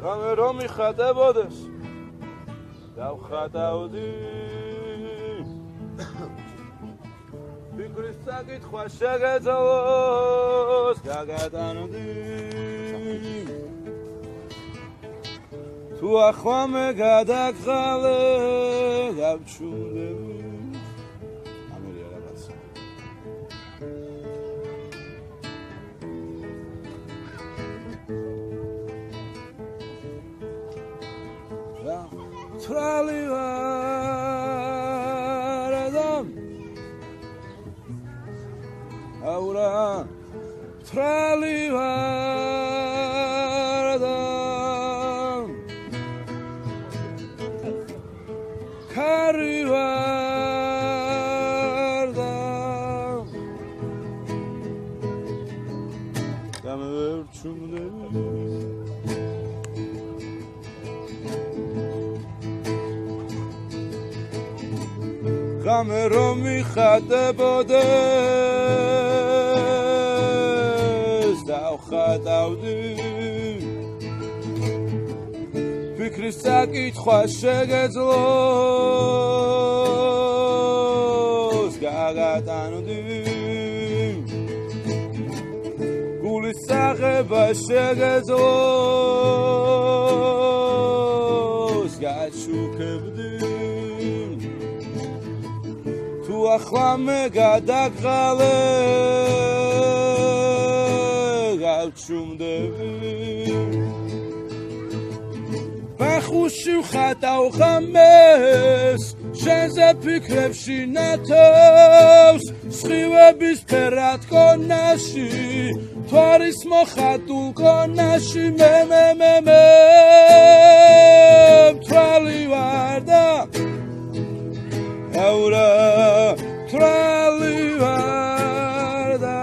ღამე რომ მიხატებოდეს დავხატავდი ფიქრის საკითხვა შეგეძლოს გაგატანდი თუ ახლა მე გადაგხალე გავჩუნდები ამერია რაღაცა თრალი ვარ ადამ აურა თრალი ვარ ადამ ქარი ვარ ადამ გამევერჩუნდები ღამე რომ მიხატებოდეს დავხატავდი ფიქრის საკითხვა შეგეძლოს გაგატანდი გულის აღება შეგეძლოს გაჩუქებდი ახლა მე გადაგყალე გავჩუმდები ბახუში ვხატავ ღამეს შენზე ფიქრებში ნათავს სხივების ფერად კონაში თვარის მოხატულ კონაში მე მთვალი ვარ და აურა თრალი ვარ და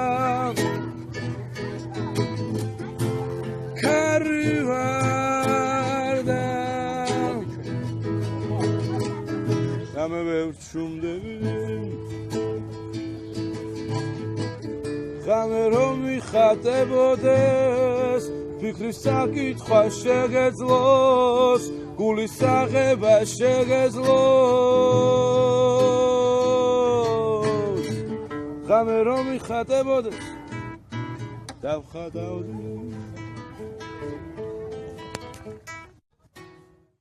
ქარი ვარ და გამე ვერჩუმდები ღამე რომ მიხატებოდეს ფიქრის საკითხვა შეგეძლოს გულის აღება შეგეძლოს ღამე რომ მიხატებოდეს დავხატავდი